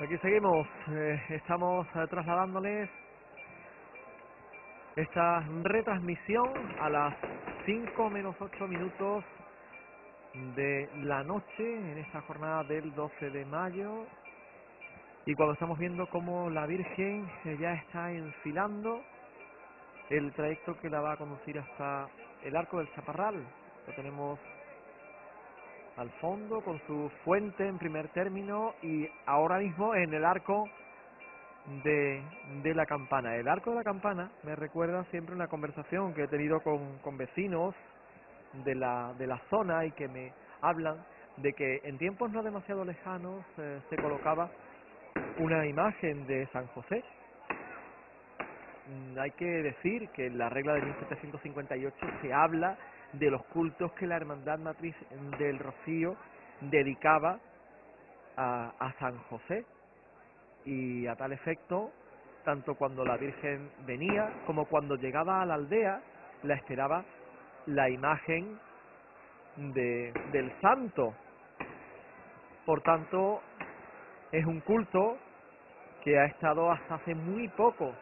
Aquí seguimos, estamos trasladándoles esta retransmisión a las 5 menos 8 minutos de la noche en esta jornada del 12 de mayo, y cuando estamos viendo cómo la Virgen ya está enfilando el trayecto que la va a conducir hasta el Arco del Chaparral. Lo tenemos al fondo con su fuente en primer término y ahora mismo en el Arco de la Campana. El Arco de la Campana me recuerda siempre una conversación que he tenido con vecinos de la zona, y que me hablan de que en tiempos no demasiado lejanos se colocaba una imagen de San José. Hay que decir que en la regla de 1758 se habla de los cultos que la Hermandad Matriz del Rocío dedicaba a San José, y a tal efecto, tanto cuando la Virgen venía como cuando llegaba a la aldea, la esperaba la imagen del santo. Por tanto, es un culto que ha estado hasta hace muy poco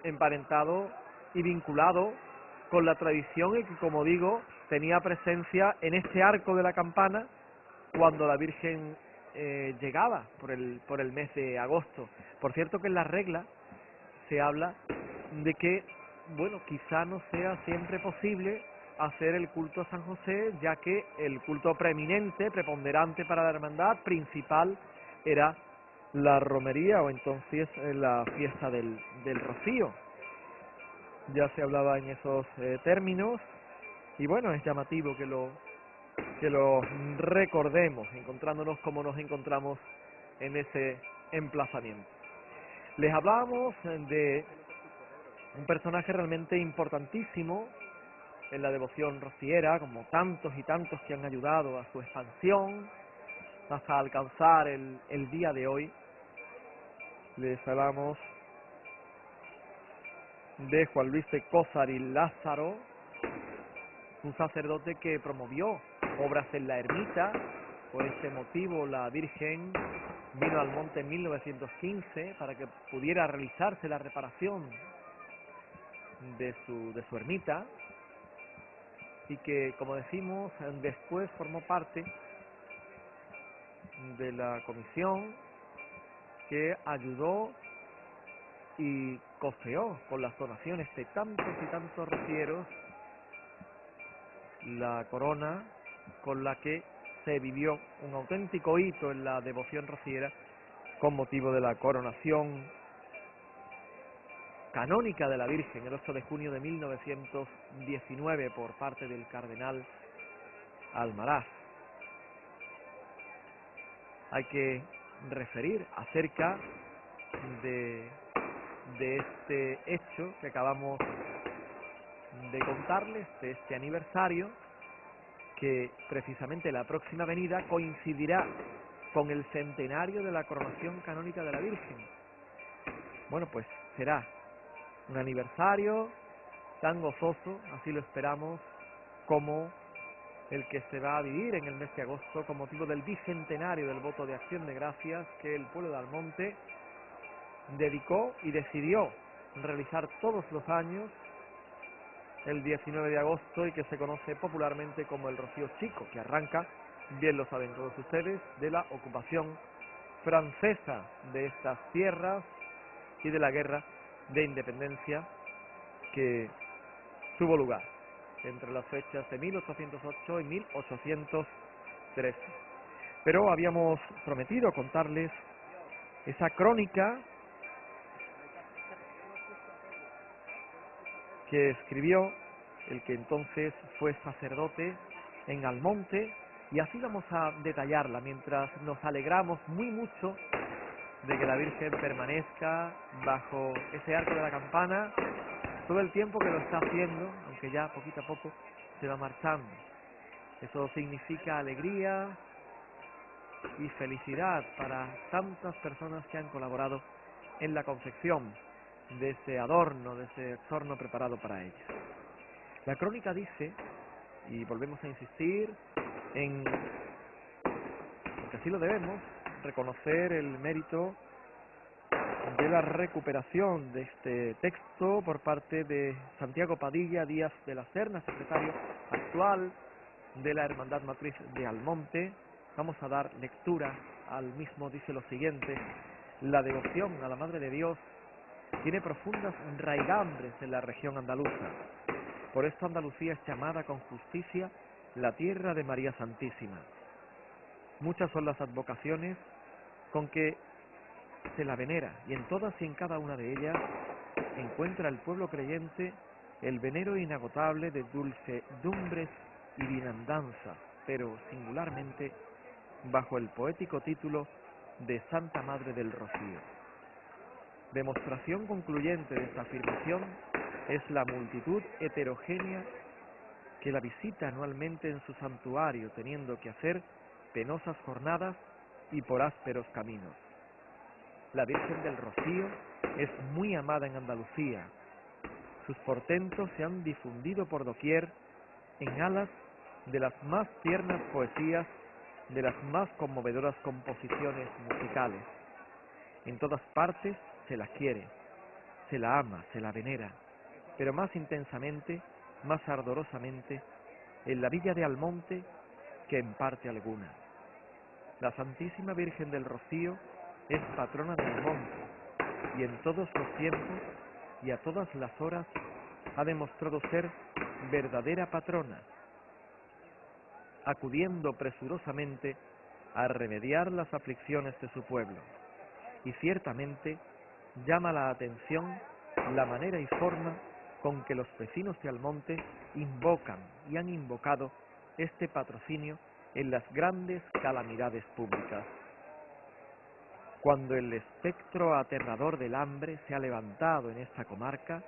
emparentado y vinculado con la tradición, y que, como digo, tenía presencia en este Arco de la Campana cuando la Virgen llegaba por el mes de agosto. Por cierto, que en la regla se habla de que, bueno, quizá no sea siempre posible hacer el culto a San José, ya que el culto preeminente, preponderante para la hermandad principal, era la romería, o entonces la fiesta del Rocío. Ya se hablaba en esos términos, y bueno, es llamativo que lo recordemos, encontrándonos como nos encontramos en ese emplazamiento. Les hablábamos de un personaje realmente importantísimo en la devoción rociera, como tantos y tantos que han ayudado a su expansión hasta alcanzar el día de hoy. Les hablamos de Juan Luis de Cózar y Lázaro, un sacerdote que promovió obras en la ermita. Por este motivo la Virgen vino al monte en 1915 para que pudiera realizarse la reparación de su ermita, y que, como decimos, después formó parte de la comisión que ayudó y costeó con las donaciones de tantos y tantos rocieros la corona con la que se vivió un auténtico hito en la devoción rociera con motivo de la coronación canónica de la Virgen el 8 de junio de 1919 por parte del cardenal Almaraz. Hay que referir acerca de este hecho que acabamos de contarles, de este aniversario, que precisamente la próxima venida coincidirá con el centenario de la coronación canónica de la Virgen. Bueno, pues será un aniversario tan gozoso, así lo esperamos, como el que se va a vivir en el mes de agosto con motivo del bicentenario del voto de acción de gracias que el pueblo de Almonte dedicó y decidió realizar todos los años el 19 de agosto, y que se conoce popularmente como el Rocío Chico, que arranca, bien lo saben todos ustedes, de la ocupación francesa de estas tierras y de la guerra de independencia que tuvo lugar entre las fechas de 1808 y 1813. Pero habíamos prometido contarles esa crónica que escribió el que entonces fue sacerdote en Almonte, y así vamos a detallarla mientras nos alegramos muy mucho de que la Virgen permanezca bajo ese Arco de la Campana todo el tiempo que lo está haciendo, aunque ya poquito a poco se va marchando. Eso significa alegría y felicidad para tantas personas que han colaborado en la confección de ese adorno, de ese exorno preparado para ella. La crónica dice, y volvemos a insistir en, porque así lo debemos, reconocer el mérito de la recuperación de este texto por parte de Santiago Padilla Díaz de la Serna, secretario actual de la Hermandad Matriz de Almonte. Vamos a dar lectura al mismo. Dice lo siguiente: la devoción a la Madre de Dios tiene profundas raigambres en la región andaluza. Por esto Andalucía es llamada con justicia la tierra de María Santísima. Muchas son las advocaciones con que se la venera, y en todas y en cada una de ellas encuentra el pueblo creyente el venero inagotable de dulcedumbres y bienandanza, pero singularmente bajo el poético título de Santa Madre del Rocío. Demostración concluyente de esta afirmación es la multitud heterogénea que la visita anualmente en su santuario, teniendo que hacer penosas jornadas y por ásperos caminos. La Virgen del Rocío es muy amada en Andalucía. Sus portentos se han difundido por doquier en alas de las más tiernas poesías, de las más conmovedoras composiciones musicales. En todas partes se la quiere, se la ama, se la venera, pero más intensamente, más ardorosamente, en la villa de Almonte que en parte alguna. La Santísima Virgen del Rocío es patrona del Almonte, y en todos los tiempos y a todas las horas ha demostrado ser verdadera patrona, acudiendo presurosamente a remediar las aflicciones de su pueblo. Y ciertamente llama la atención la manera y forma con que los vecinos de Almonte invocan y han invocado este patrocinio en las grandes calamidades públicas. Cuando el espectro aterrador del hambre se ha levantado en esta comarca,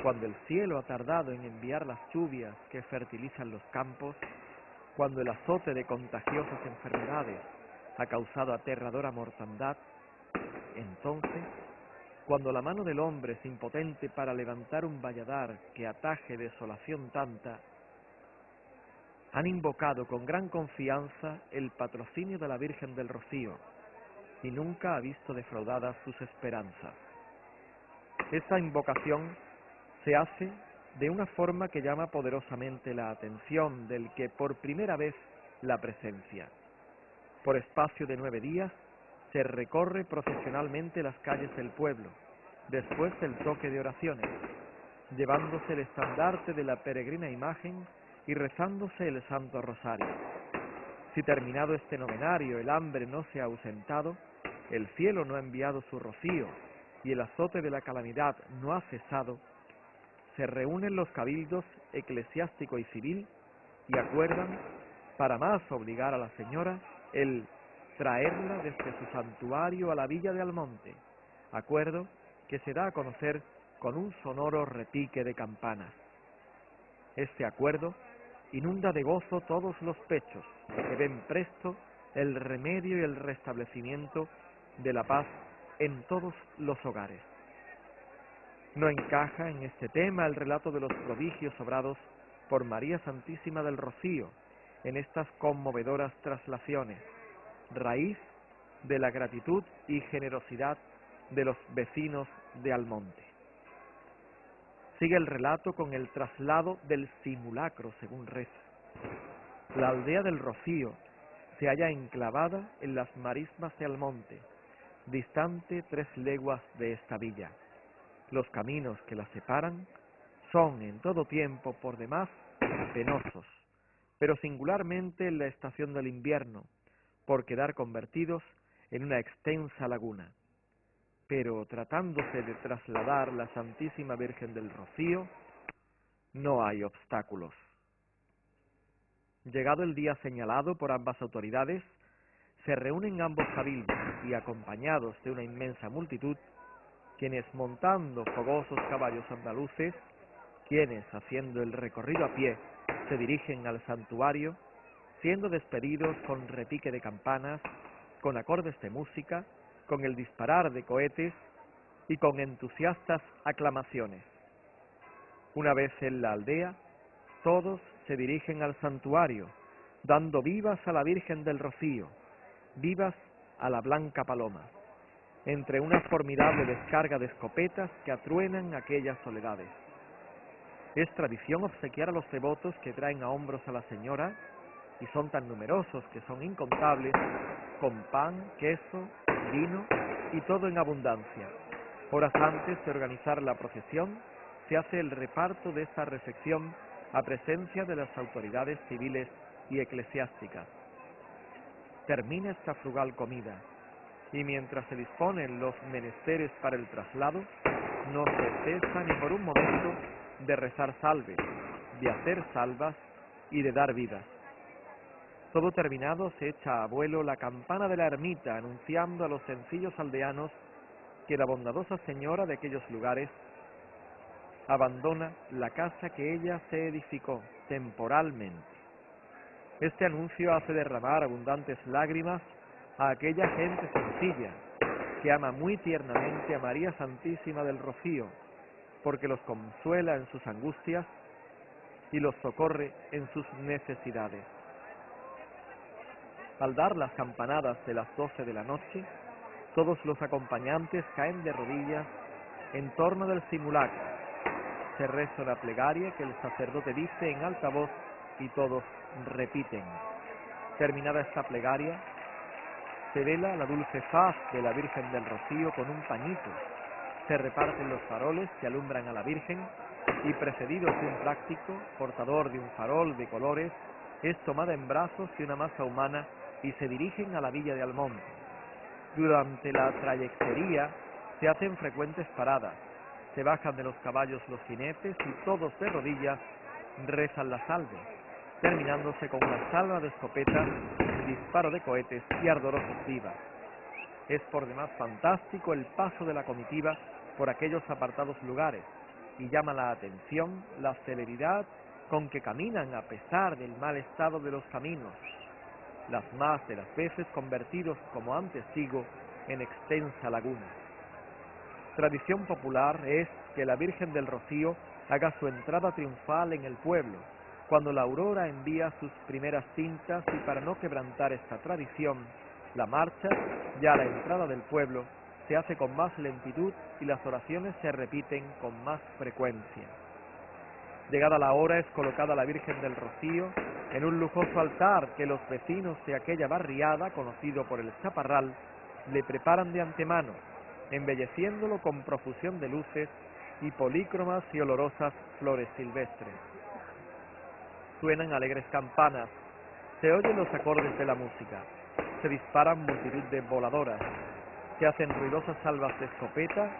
cuando el cielo ha tardado en enviar las lluvias que fertilizan los campos, cuando el azote de contagiosas enfermedades ha causado aterradora mortandad, entonces, cuando la mano del hombre es impotente para levantar un valladar que ataje desolación tanta, han invocado con gran confianza el patrocinio de la Virgen del Rocío, y nunca ha visto defraudadas sus esperanzas. Esta invocación se hace de una forma que llama poderosamente la atención del que por primera vez la presencia. Por espacio de 9 días se recorre procesionalmente las calles del pueblo, después del toque de oraciones, llevándose el estandarte de la peregrina imagen y rezándose el Santo Rosario. Si terminado este novenario el hambre no se ha ausentado, el cielo no ha enviado su rocío y el azote de la calamidad no ha cesado, se reúnen los cabildos eclesiástico y civil y acuerdan, para más obligar a la señora, el traerla desde su santuario a la villa de Almonte, acuerdo que se da a conocer con un sonoro repique de campanas. Este acuerdo inunda de gozo todos los pechos, que ven presto el remedio y el restablecimiento de la paz en todos los hogares. No encaja en este tema el relato de los prodigios obrados por María Santísima del Rocío en estas conmovedoras traslaciones, raíz de la gratitud y generosidad de los vecinos de Almonte. Sigue el relato con el traslado del simulacro, según reza. La aldea del Rocío se halla enclavada en las marismas de Almonte, distante 3 leguas de esta villa. Los caminos que la separan son en todo tiempo por demás penosos, pero singularmente en la estación del invierno, por quedar convertidos en una extensa laguna. Pero tratándose de trasladar la Santísima Virgen del Rocío, no hay obstáculos. Llegado el día señalado por ambas autoridades, se reúnen ambos cabildos y, acompañados de una inmensa multitud, quienes montando fogosos caballos andaluces, quienes haciendo el recorrido a pie se dirigen al santuario, siendo despedidos con repique de campanas, con acordes de música, con el disparar de cohetes y con entusiastas aclamaciones. Una vez en la aldea, todos se dirigen al santuario, dando vivas a la Virgen del Rocío, vivas a la blanca paloma, entre una formidable descarga de escopetas que atruenan aquellas soledades. Es tradición obsequiar a los devotos que traen a hombros a la señora, y son tan numerosos que son incontables, con pan, queso, vino y todo en abundancia. Horas antes de organizar la procesión, se hace el reparto de esta recepción a presencia de las autoridades civiles y eclesiásticas. Termina esta frugal comida, y mientras se disponen los menesteres para el traslado, no se cesa ni por un momento de rezar salves, de hacer salvas y de dar vidas. Todo terminado, se echa a vuelo la campana de la ermita, anunciando a los sencillos aldeanos que la bondadosa señora de aquellos lugares abandona la casa que ella se edificó temporalmente. Este anuncio hace derramar abundantes lágrimas a aquella gente sencilla que ama muy tiernamente a María Santísima del Rocío, porque los consuela en sus angustias y los socorre en sus necesidades. Al dar las campanadas de las 12 de la noche, todos los acompañantes caen de rodillas en torno del simulacro. Se reza la plegaria que el sacerdote dice en alta voz y todos repiten. Terminada esta plegaria, se vela la dulce faz de la Virgen del Rocío con un pañito. Se reparten los faroles que alumbran a la Virgen y, precedidos de un práctico, portador de un farol de colores, es tomada en brazos de una masa humana y se dirigen a la villa de Almonte. Durante la trayectoria se hacen frecuentes paradas, se bajan de los caballos los jinetes y todos de rodillas rezan la salve, terminándose con una salva de escopetas, disparo de cohetes y ardorosos vivas. Es por demás fantástico el paso de la comitiva por aquellos apartados lugares y llama la atención la celeridad con que caminan a pesar del mal estado de los caminos, las más de las veces convertidos, como antes digo, en extensa laguna. Tradición popular es que la Virgen del Rocío haga su entrada triunfal en el pueblo, cuando la aurora envía sus primeras tintas, y para no quebrantar esta tradición, la marcha, ya a la entrada del pueblo, se hace con más lentitud y las oraciones se repiten con más frecuencia. Llegada la hora, es colocada la Virgen del Rocío en un lujoso altar que los vecinos de aquella barriada, conocido por el Chaparral, le preparan de antemano, embelleciéndolo con profusión de luces y polícromas y olorosas flores silvestres. Suenan alegres campanas, se oyen los acordes de la música, se disparan multitud de voladoras, se hacen ruidosas salvas de escopeta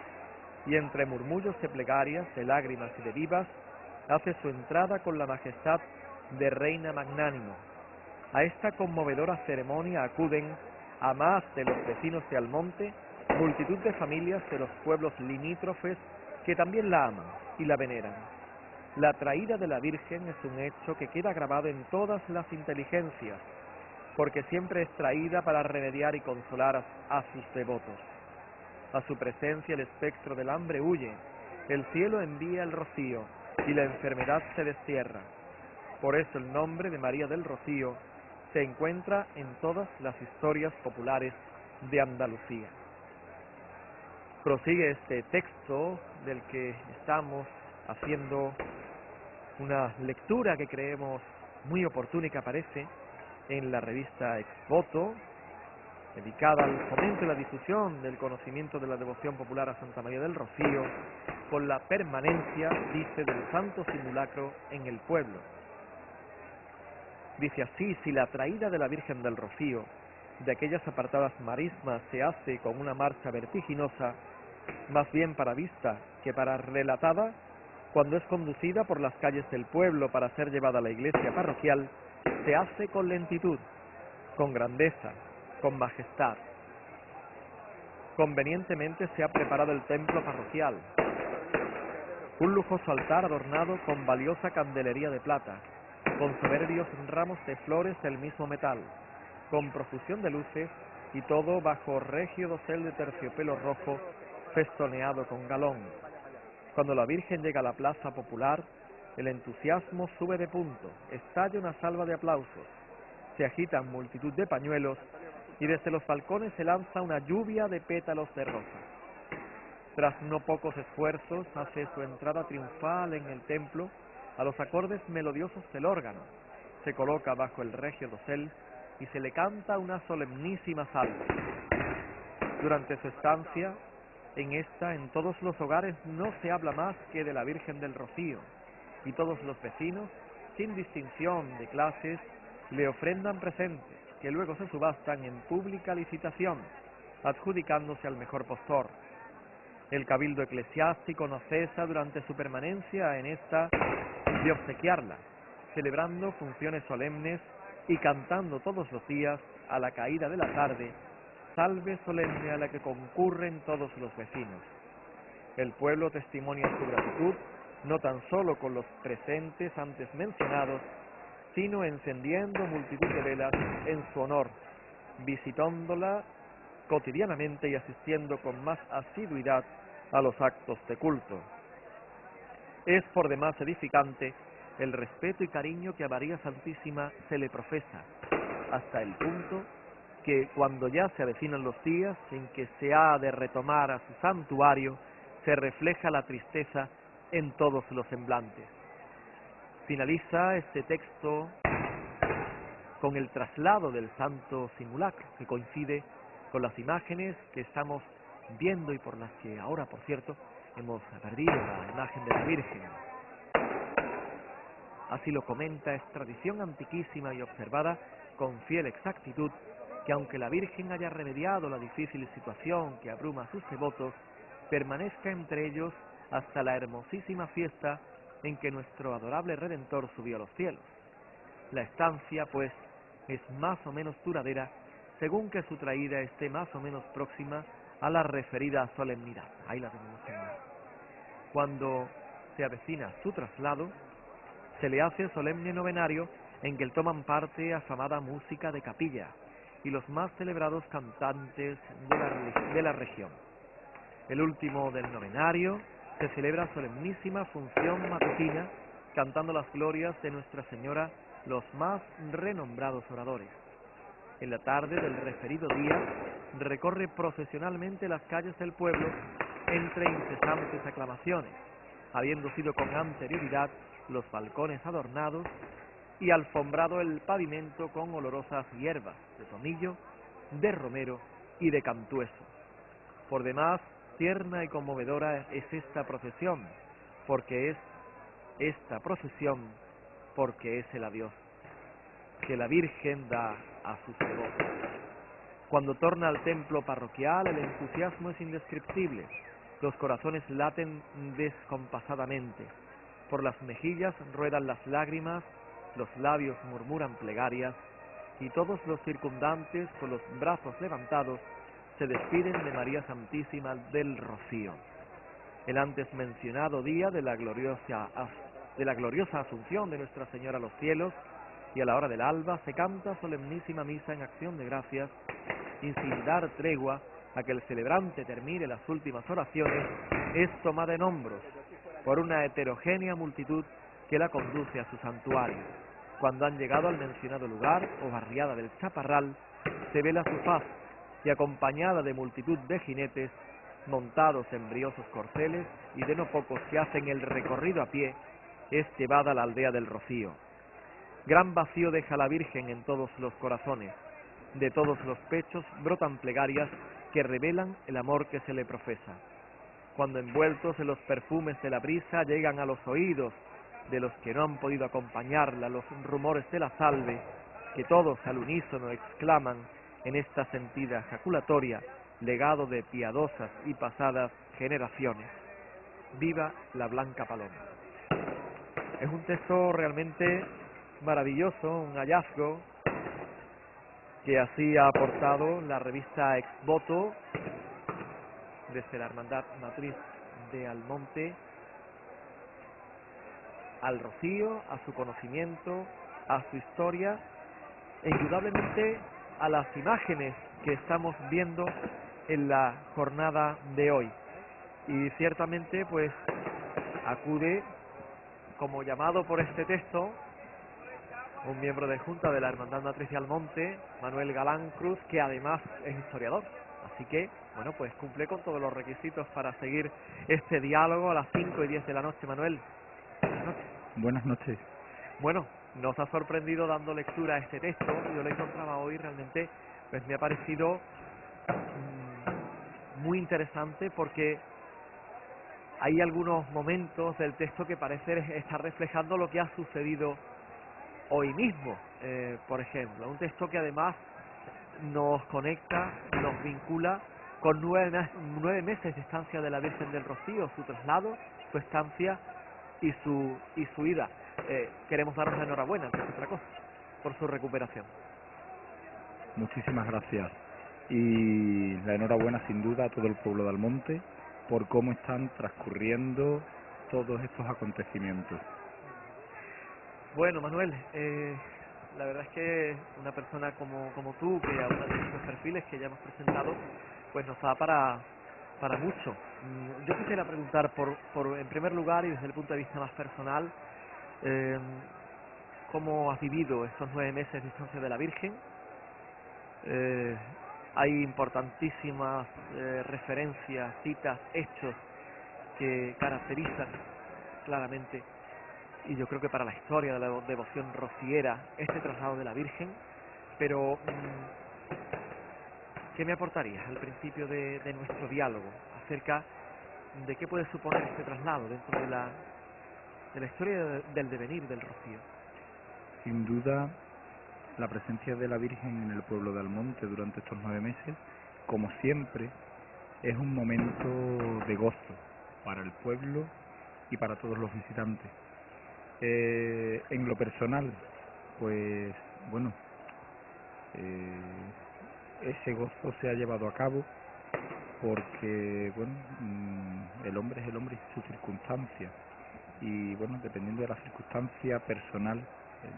y entre murmullos de plegarias, de lágrimas y de vivas, hace su entrada con la majestad de reina magnánimo. A esta conmovedora ceremonia acuden, a más de los vecinos de Almonte, multitud de familias de los pueblos limítrofes que también la aman y la veneran. La traída de la Virgen es un hecho que queda grabado en todas las inteligencias, porque siempre es traída para remediar y consolar a sus devotos. A su presencia el espectro del hambre huye, el cielo envía el rocío y la enfermedad se destierra. Por eso el nombre de María del Rocío se encuentra en todas las historias populares de Andalucía. Prosigue este texto del que estamos haciendo una lectura que creemos muy oportuna y que aparece en la revista Exvoto, dedicada al fomento y la difusión del conocimiento de la devoción popular a Santa María del Rocío, con la permanencia, dice, del santo simulacro en el pueblo. Dice así: si la traída de la Virgen del Rocío de aquellas apartadas marismas se hace con una marcha vertiginosa, más bien para vista que para relatada, cuando es conducida por las calles del pueblo para ser llevada a la iglesia parroquial, se hace con lentitud, con grandeza, con majestad. Convenientemente se ha preparado el templo parroquial, un lujoso altar adornado con valiosa candelería de plata, con soberbios ramos de flores del mismo metal, con profusión de luces, y todo bajo regio dosel de terciopelo rojo festoneado con galón. Cuando la Virgen llega a la plaza popular, el entusiasmo sube de punto, estalla una salva de aplausos, se agitan multitud de pañuelos y desde los balcones se lanza una lluvia de pétalos de rosa. Tras no pocos esfuerzos, hace su entrada triunfal en el templo a los acordes melodiosos del órgano. Se coloca bajo el regio dosel y se le canta una solemnísima salve. Durante su estancia, en todos los hogares no se habla más que de la Virgen del Rocío, y todos los vecinos, sin distinción de clases, le ofrendan presentes, que luego se subastan en pública licitación, adjudicándose al mejor postor. El cabildo eclesiástico no cesa durante su permanencia en esta de obsequiarla, celebrando funciones solemnes y cantando todos los días, a la caída de la tarde, salve solemne a la que concurren todos los vecinos. El pueblo testimonia su gratitud, no tan solo con los presentes antes mencionados, sino encendiendo multitud de velas en su honor, visitándola cotidianamente y asistiendo con más asiduidad a los actos de culto. Es por demás edificante el respeto y cariño que a María Santísima se le profesa, hasta el punto que cuando ya se avecinan los días en que se ha de retomar a su santuario, se refleja la tristeza en todos los semblantes. Finaliza este texto con el traslado del santo simulacro, que coincide con las imágenes que estamos viendo y por las que ahora, por cierto, hemos perdido la imagen de la Virgen. Así lo comenta, es tradición antiquísima y observada con fiel exactitud que aunque la Virgen haya remediado la difícil situación que abruma a sus devotos, permanezca entre ellos hasta la hermosísima fiesta en que nuestro adorable Redentor subió a los cielos. La estancia, pues, es más o menos duradera, según que su traída esté más o menos próxima a la referida solemnidad. Ahí la tenemos. Cuando se avecina su traslado, se le hace solemne novenario en que toman parte afamada música de capilla y los más celebrados cantantes de la región. El último del novenario se celebra solemnísima función matutina cantando las glorias de Nuestra Señora los más renombrados oradores. En la tarde del referido día recorre procesionalmente las calles del pueblo entre incesantes aclamaciones, habiendo sido con anterioridad los balcones adornados y alfombrado el pavimento con olorosas hierbas de tomillo, de romero y de cantueso. Por demás, tierna y conmovedora es esta procesión, porque es el adiós que la Virgen da a sus devotos. Cuando torna al templo parroquial, el entusiasmo es indescriptible, los corazones laten descompasadamente, por las mejillas ruedan las lágrimas, los labios murmuran plegarias, y todos los circundantes, con los brazos levantados, se despiden de María Santísima del Rocío. El antes mencionado día de la gloriosa Asunción de Nuestra Señora a los cielos, y a la hora del alba se canta solemnísima misa en acción de gracias, y sin dar tregua a que el celebrante termine las últimas oraciones, es tomada en hombros por una heterogénea multitud que la conduce a su santuario. Cuando han llegado al mencionado lugar o barriada del Chaparral, se vela su faz y acompañada de multitud de jinetes montados en briosos corceles y de no pocos que hacen el recorrido a pie, es llevada a la aldea del Rocío. Gran vacío deja la Virgen en todos los corazones, de todos los pechos brotan plegarias que revelan el amor que se le profesa. Cuando envueltos en los perfumes de la brisa llegan a los oídos de los que no han podido acompañarla los rumores de la salve, que todos al unísono exclaman en esta sentida ejaculatoria, legado de piadosas y pasadas generaciones. ¡Viva la Blanca Paloma! Es un texto realmente maravilloso, un hallazgo que así ha aportado la revista Ex Voto desde la Hermandad Matriz de Almonte al Rocío, a su conocimiento, a su historia e indudablemente a las imágenes que estamos viendo en la jornada de hoy. Y ciertamente pues acude como llamado por este texto un miembro de Junta de la Hermandad Matriz de Almonte, Manuel Galán Cruz, que además es historiador. Así que, bueno, pues cumple con todos los requisitos para seguir este diálogo a las 5 y 10 de la noche. Manuel, buenas noches. Buenas noches. Bueno, nos ha sorprendido dando lectura a este texto. Yo lo encontraba hoy, realmente pues me ha parecido muy interesante, porque hay algunos momentos del texto que parece estar reflejando lo que ha sucedido hoy mismo. Por ejemplo, un texto que además nos conecta, nos vincula con 9 meses de estancia de la Virgen del Rocío, su traslado, su estancia y su ida. Queremos daros la enhorabuena, antes que otra cosa, por su recuperación. Muchísimas gracias. Y la enhorabuena sin duda a todo el pueblo de Almonte por cómo están transcurriendo todos estos acontecimientos. Bueno, Manuel, la verdad es que una persona como tú, que a uno de estos perfiles que ya hemos presentado, pues nos da para mucho. Yo quisiera preguntar, en primer lugar y desde el punto de vista más personal, ¿cómo has vivido estos 9 meses de estancia de la Virgen? Hay importantísimas referencias, citas, hechos que caracterizan claramente, y yo creo que para la historia de la devoción rociera, este traslado de la Virgen. Pero ¿qué me aportarías al principio de nuestro diálogo acerca de qué puede suponer este traslado dentro de la historia del devenir del Rocío? Sin duda, la presencia de la Virgen en el pueblo de Almonte durante estos 9 meses, como siempre, es un momento de gozo para el pueblo y para todos los visitantes. En lo personal, pues bueno, ese gozo se ha llevado a cabo porque, bueno, el hombre es el hombre y su circunstancia, y bueno, dependiendo de la circunstancia personal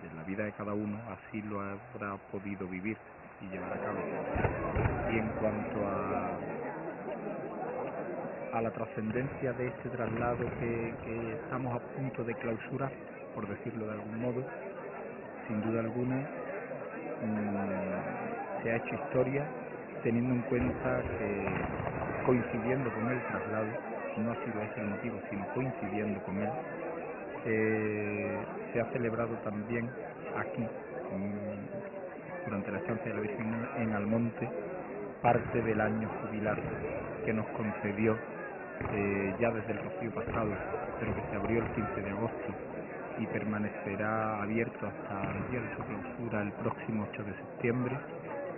de la vida de cada uno, así lo habrá podido vivir y llevar a cabo. Y en cuanto a la trascendencia de este traslado que estamos a punto de clausurar, por decirlo de algún modo, sin duda alguna se ha hecho historia, teniendo en cuenta que, coincidiendo con el traslado, no ha sido ese el motivo, sino coincidiendo con él, se ha celebrado también aquí, durante la estancia de la Virgen en Almonte, parte del año jubilar que nos concedió ya desde el Rocío pasado, pero que se abrió el 15 de agosto y permanecerá abierto hasta el día de su clausura el próximo 8 de septiembre,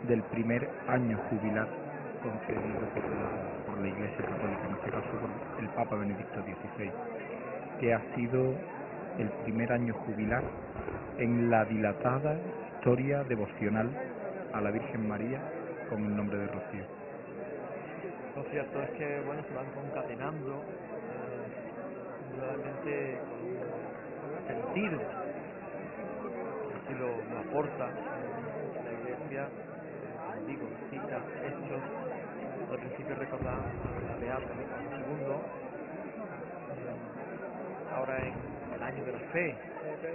del primer año jubilar concedido por la Iglesia Católica, en este caso por el Papa Benedicto XVI, que ha sido el primer año jubilar en la dilatada historia devocional a la Virgen María con el nombre de Rocío. Lo cierto es que, bueno, se van concatenando realmente sentido, así lo aporta la Iglesia, como digo, citas, hechos. Al principio recordábamos a Beato II, ahora en el año de la fe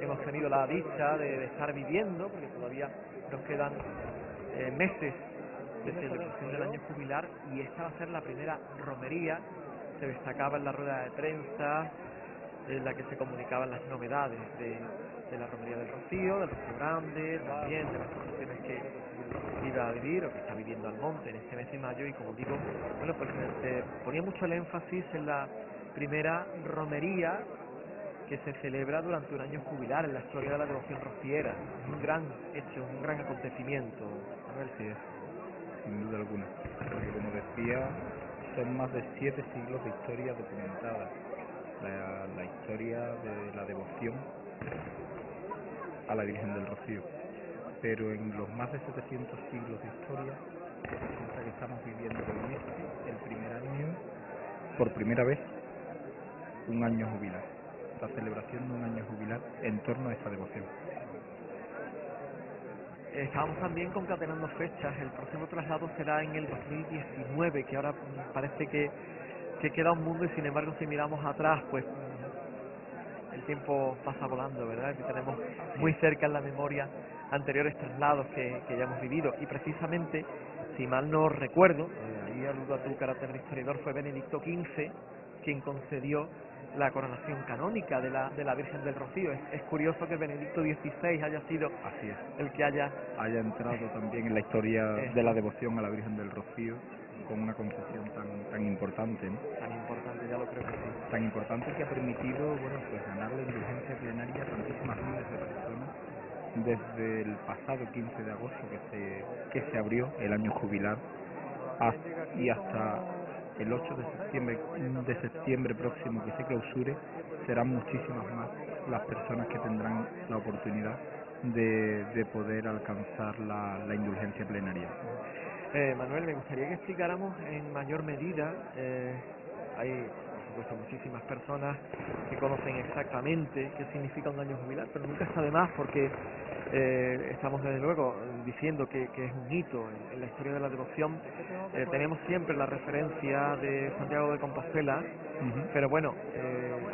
hemos tenido la dicha de estar viviendo, porque todavía nos quedan meses de celebración del año jubilar, y esta va a ser la primera romería. Se destacaba en la rueda de prensa en la que se comunicaban las novedades de la romería del Rocío Grande, también de las situaciones que iba a vivir o que está viviendo Almonte en este mes de mayo. Y como digo, bueno, pues se ponía mucho el énfasis en la primera romería que se celebra durante un año jubilar en la historia de la devoción rociera. Es un gran hecho, un gran acontecimiento, Manuel. Sí, sin duda alguna, porque como decía, son más de 7 siglos de historia documentada, la historia de la devoción a la Virgen del Rocío, pero en los más de 700 siglos de historia, resulta que estamos viviendo en el primer año, por primera vez, un año jubilar, la celebración de un año jubilar en torno a esta devoción. Estábamos también concatenando fechas. El próximo traslado será en el 2019, que ahora parece que queda un mundo, y sin embargo si miramos atrás, pues el tiempo pasa volando, ¿verdad? Y tenemos muy cerca en la memoria anteriores traslados que ya hemos vivido. Y precisamente, si mal no recuerdo, ahí aludo a tu carácter de historiador, fue Benedicto XV quien concedió la coronación canónica de la Virgen del Rocío. Es curioso que Benedicto XVI haya sido Así es. el que haya entrado también en la historia de la devoción a la Virgen del Rocío con una concesión tan importante, ¿no? Tan importante, ya lo creo que sí. Tan importante que ha permitido, bueno, pues ganar la indulgencia plenaria a tantísimas miles de personas desde el pasado 15 de agosto que se abrió el año jubilar y hasta el 8 de septiembre próximo que se clausure. Serán muchísimas más las personas que tendrán la oportunidad de poder alcanzar la indulgencia plenaria. Manuel, me gustaría que explicáramos en mayor medida, hay por supuesto muchísimas personas que conocen exactamente qué significa un año jubilar, pero nunca está de más porque estamos desde luego diciendo que es un hito en la historia de la devoción. Tenemos siempre la referencia de Santiago de Compostela, pero bueno,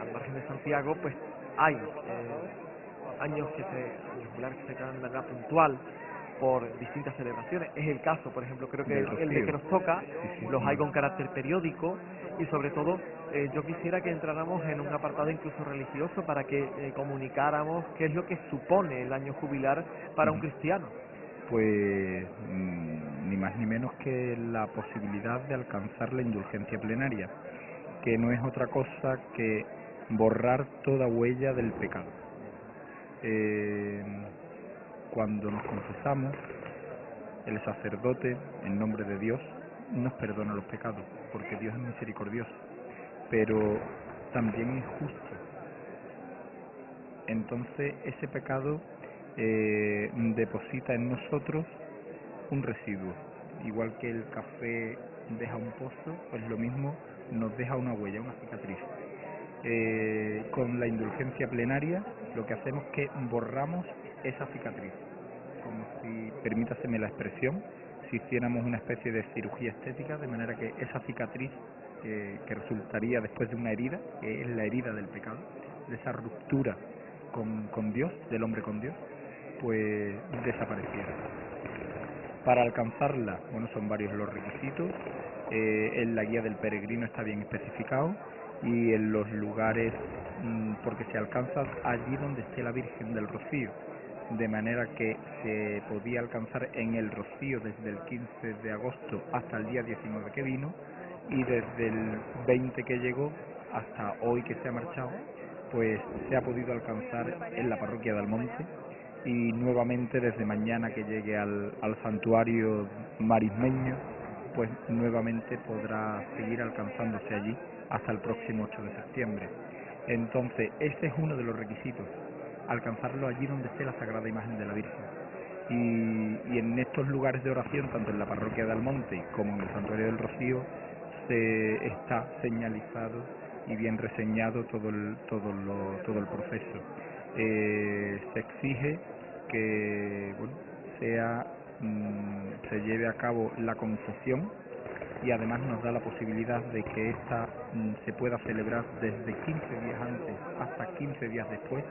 al margen de Santiago pues hay años jugulares que se quedan de manera puntual por distintas celebraciones. Es el caso, por ejemplo, creo que el de que nos toca, los hay con carácter periódico y sobre todo yo quisiera que entráramos en un apartado incluso religioso para que comunicáramos qué es lo que supone el año jubilar para un cristiano. Pues ni más ni menos que la posibilidad de alcanzar la indulgencia plenaria, que no es otra cosa que borrar toda huella del pecado. Cuando nos confesamos, el sacerdote, en nombre de Dios, nos perdona los pecados, porque Dios es misericordioso, pero también es justo. Entonces ese pecado deposita en nosotros un residuo, igual que el café deja un pozo, pues lo mismo nos deja una huella, una cicatriz. Con la indulgencia plenaria lo que hacemos es que borramos esa cicatriz, como si, permítaseme la expresión, si hiciéramos una especie de cirugía estética, de manera que esa cicatriz que resultaría después de una herida, que es la herida del pecado, de esa ruptura con Dios, del hombre con Dios, pues desapareciera. Para alcanzarla, bueno, son varios los requisitos. En la guía del peregrino está bien especificado, y en los lugares, porque se alcanza allí donde esté la Virgen del Rocío, de manera que se podía alcanzar en el Rocío desde el 15 de agosto hasta el día 19 que vino, y desde el 20 que llegó hasta hoy que se ha marchado, pues se ha podido alcanzar en la parroquia de Almonte, y nuevamente desde mañana que llegue al santuario marismeño, pues nuevamente podrá seguir alcanzándose allí hasta el próximo 8 de septiembre. Entonces, este es uno de los requisitos, alcanzarlo allí donde esté la Sagrada Imagen de la Virgen. Y en estos lugares de oración, tanto en la parroquia de Almonte como en el santuario del Rocío, se está señalizado y bien reseñado todo el proceso. Se exige que se lleve a cabo la confesión, y además nos da la posibilidad de que esta se pueda celebrar desde 15 días antes hasta 15 días después.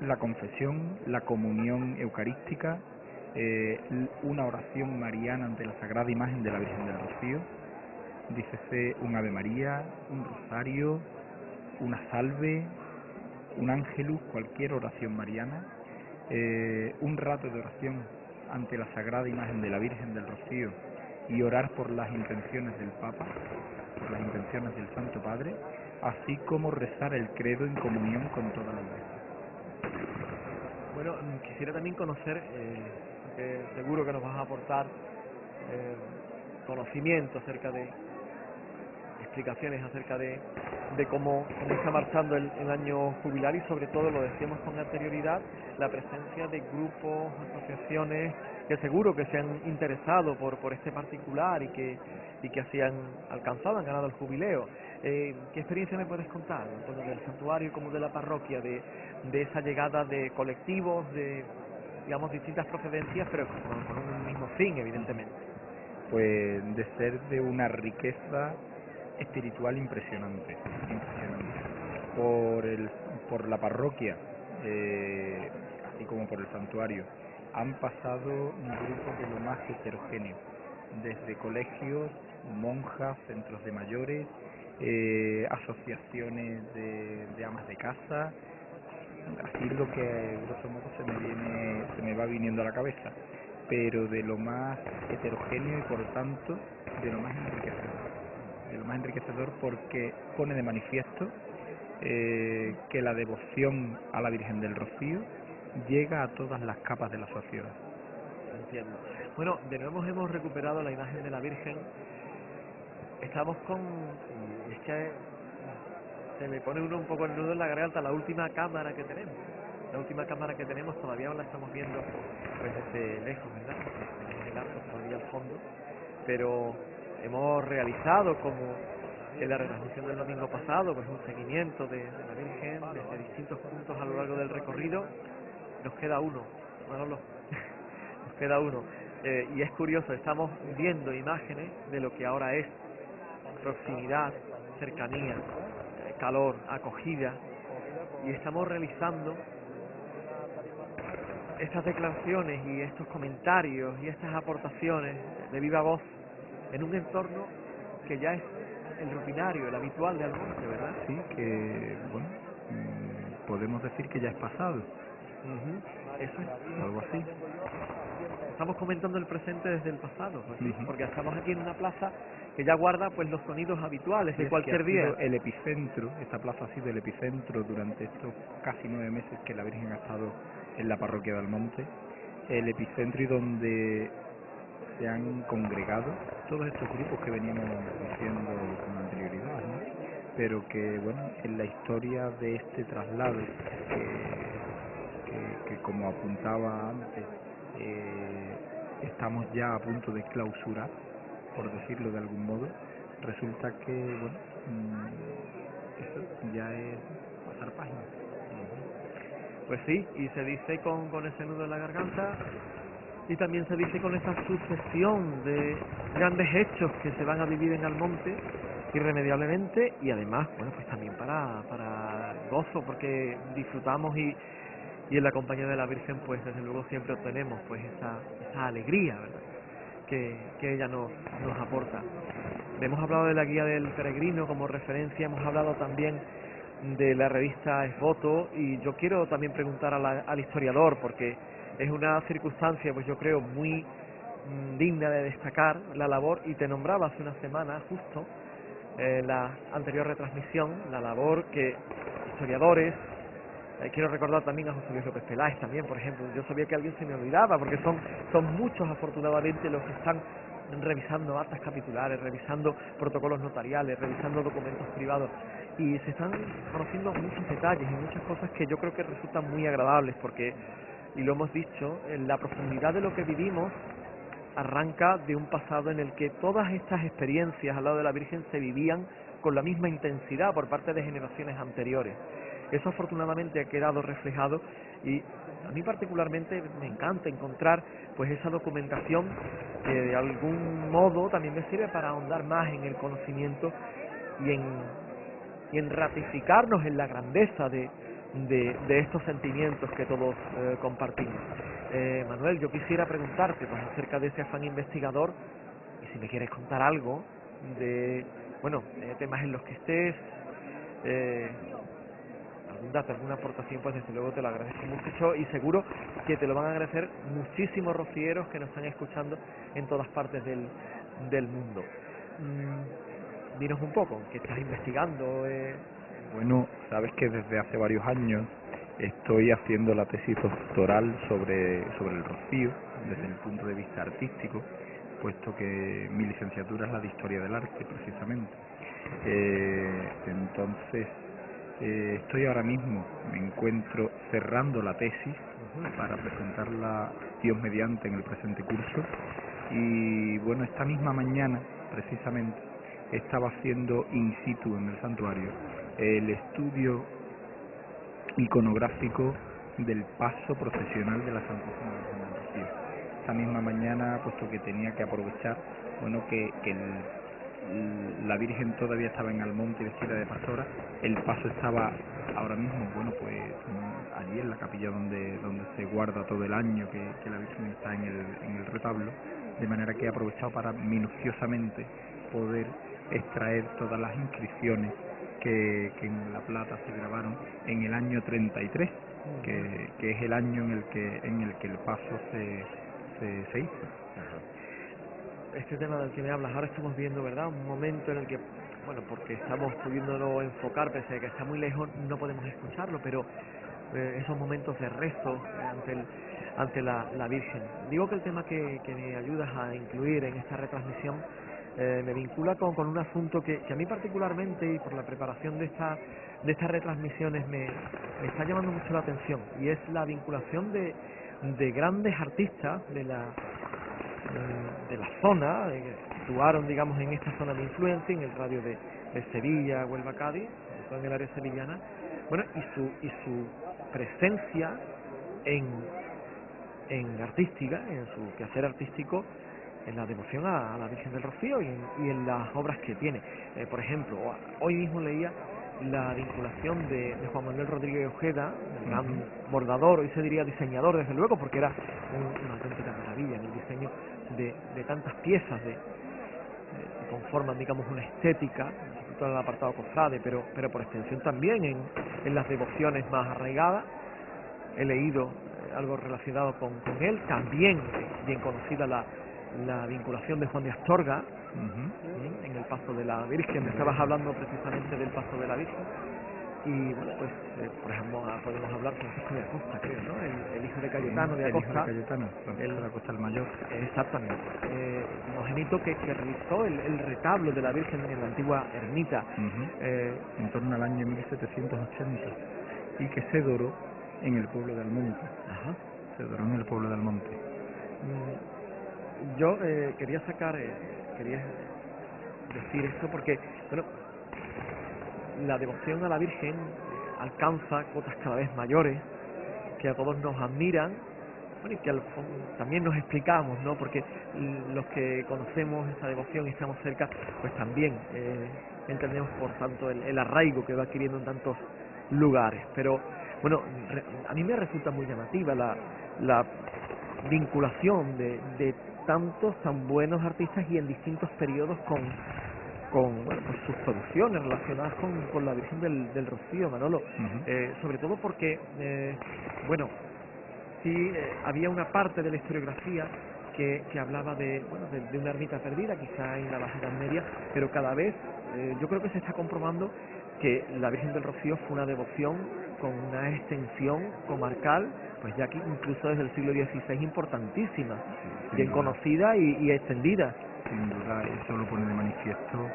La confesión, la comunión eucarística, una oración mariana ante la Sagrada Imagen de la Virgen del Rocío, dícese un Ave María, un rosario, una salve, un ángelus, cualquier oración mariana, un rato de oración ante la Sagrada Imagen de la Virgen del Rocío, y orar por las intenciones del Papa, por las intenciones del Santo Padre, así como rezar el credo en comunión con toda la Iglesia. Bueno, quisiera también conocer, porque seguro que nos vas a aportar conocimiento acerca de explicaciones acerca de cómo está marchando el año jubilar, y sobre todo, lo decíamos con anterioridad, la presencia de grupos, asociaciones que seguro que se han interesado por este particular y que así han alcanzado, han ganado el jubileo. ¿Qué experiencia me puedes contar, tanto del santuario como de la parroquia, de esa llegada de colectivos, de, digamos, distintas procedencias, pero con un mismo fin, evidentemente? Pues de ser de una riqueza espiritual impresionante. por la parroquia, así como por el santuario, han pasado un grupo de lo más heterogéneo, desde colegios, monjas, centros de mayores, asociaciones de amas de casa, así lo que grosso modo se me va viniendo a la cabeza, pero de lo más heterogéneo y por tanto de lo más enriquecedor porque pone de manifiesto que la devoción a la Virgen del Rocío llega a todas las capas de la sociedad. Entiendo. Bueno, de nuevo hemos recuperado la imagen de la Virgen. Estamos con... Es que se me pone uno un poco el nudo en la garganta, la última cámara que tenemos. La última cámara que tenemos todavía no la estamos viendo pues desde lejos, ¿verdad? Porque tenemos el arco todavía al fondo. Pero hemos realizado, como en la retransmisión del domingo pasado, pues un seguimiento de la Virgen desde distintos puntos a lo largo del recorrido. Nos queda uno, Manolo. Nos queda uno. Y es curioso, estamos viendo imágenes de lo que ahora es proximidad, cercanía, calor, acogida, y estamos realizando estas declaraciones y estos comentarios y estas aportaciones de viva voz en un entorno que ya es el rutinario, el habitual de Almonte, ¿verdad? Sí, que bueno, podemos decir que ya es pasado. Eso es. Algo así. Estamos comentando el presente desde el pasado, pues, sí, Ujú. porque estamos aquí en una plaza que ya guarda pues los sonidos habituales Y de es cualquier que ha sido día. el epicentro, esta plaza ha sido el epicentro durante estos casi 9 meses que la Virgen ha estado en la parroquia de Almonte, el epicentro y donde se han congregado todos estos grupos que venimos diciendo con anterioridad, ¿no? Pero que, bueno, en la historia de este traslado, que como apuntaba antes, estamos ya a punto de clausurar, por decirlo de algún modo, resulta que, bueno, esto ya es pasar páginas. Pues sí, y se dice con ese nudo en la garganta, y también se dice con esa sucesión de grandes hechos que se van a vivir en Almonte irremediablemente, y además, bueno, pues también para gozo, porque disfrutamos y en la compañía de la Virgen pues desde luego siempre obtenemos pues esa alegría, ¿verdad?, que ella nos aporta. Hemos hablado de la guía del peregrino como referencia, hemos hablado también de la revista Esvoto, y yo quiero también preguntar al historiador, porque es una circunstancia pues yo creo muy digna de destacar la labor, y te nombraba hace una semana justo la anterior retransmisión, la labor que historiadores, quiero recordar también a José Luis López Peláez también, por ejemplo. Yo sabía que alguien se me olvidaba, porque son muchos afortunadamente los que están revisando actas capitulares, revisando protocolos notariales, revisando documentos privados, y se están conociendo muchos detalles y muchas cosas que yo creo que resultan muy agradables, porque, y lo hemos dicho, en la profundidad de lo que vivimos arranca de un pasado en el que todas estas experiencias al lado de la Virgen se vivían con la misma intensidad por parte de generaciones anteriores. Eso afortunadamente ha quedado reflejado, y a mí particularmente me encanta encontrar pues esa documentación que de algún modo también me sirve para ahondar más en el conocimiento y en ratificarnos en la grandeza de estos sentimientos que todos compartimos. Manuel, yo quisiera preguntarte pues acerca de ese afán investigador, y si me quieres contar algo de, bueno, temas en los que estés, algún dato, alguna aportación, pues desde luego te lo agradezco mucho, y seguro que te lo van a agradecer muchísimos rocieros que nos están escuchando en todas partes del mundo. Dinos un poco, ¿qué estás investigando? Bueno, sabes que desde hace varios años estoy haciendo la tesis doctoral sobre el Rocío desde el punto de vista artístico, puesto que mi licenciatura es la de Historia del Arte, precisamente. Entonces, estoy ahora mismo, me encuentro cerrando la tesis para presentarla, Dios mediante, en el presente curso. Y bueno, esta misma mañana, precisamente, estaba haciendo in situ en el santuario el estudio iconográfico del paso procesional de la Santísima Virgen del Rocío. Esta misma mañana, puesto que tenía que aprovechar, bueno, que la Virgen todavía estaba en Almonte vestida de pastora, el paso estaba ahora mismo, bueno, pues allí en la capilla donde se guarda todo el año que la Virgen está en el retablo, de manera que he aprovechado para minuciosamente poder extraer todas las inscripciones que en La Plata se grabaron en el año 33, que es el año en el que el paso se hizo. Este tema del que me hablas, ahora estamos viendo, ¿verdad?, un momento en el que, bueno, porque estamos pudiéndolo enfocar, pese a que está muy lejos, no podemos escucharlo, pero esos momentos de rezo ante la Virgen. Digo que el tema que me ayudas a incluir en esta retransmisión me vincula con un asunto que a mí particularmente, y por la preparación de estas retransmisiones, me está llamando mucho la atención, y es la vinculación de grandes artistas de la zona, que actuaron, digamos, en esta zona de influencia, en el radio de Sevilla, Huelva, Cádiz, sobre todo en el área sevillana, bueno, y su presencia en artística, en su quehacer artístico, en la devoción a la Virgen del Rocío y en las obras que tiene. Por ejemplo, hoy mismo leía la vinculación de Juan Manuel Rodríguez Ojeda, el gran bordador, hoy se diría diseñador, desde luego, porque era una auténtica maravilla en el diseño de tantas piezas que conforman, digamos, una estética, sobre todo en el apartado cofrade, pero por extensión también en las devociones más arraigadas. He leído algo relacionado con él, también bien conocida la vinculación de Juan de Astorga en el Paso de la Virgen. Me estabas hablando precisamente del Paso de la Virgen, y bueno, pues por ejemplo podemos hablar Francisco de Acosta, creo, ¿no? El hijo de Cayetano de Acosta, el hijo de Cayetano, Francisco de Acosta el Mayor, exactamente, primogénito que realizó el retablo de la Virgen en la antigua ermita en torno al año 1780, y que se doró en el pueblo de Almonte. Se doró en el pueblo de Almonte. Yo quería decir esto porque, bueno, la devoción a la Virgen alcanza cotas cada vez mayores, que a todos nos admiran, bueno, y que también nos explicamos, ¿no? Porque los que conocemos esa devoción y estamos cerca, pues también entendemos por tanto el arraigo que va adquiriendo en tantos lugares. Pero bueno, a mí me resulta muy llamativa la vinculación de tantos tan buenos artistas y en distintos periodos con bueno, pues sus producciones relacionadas con la Virgen del Rocío, Manolo. Sobre todo porque bueno, sí, había una parte de la historiografía que hablaba de una ermita perdida, quizá en la Baja Edad Media, pero cada vez yo creo que se está comprobando que la Virgen del Rocío fue una devoción con una extensión comarcal, pues ya que incluso desde el siglo XVI importantísima, bien conocida y extendida. Sin duda, eso lo pone de manifiesto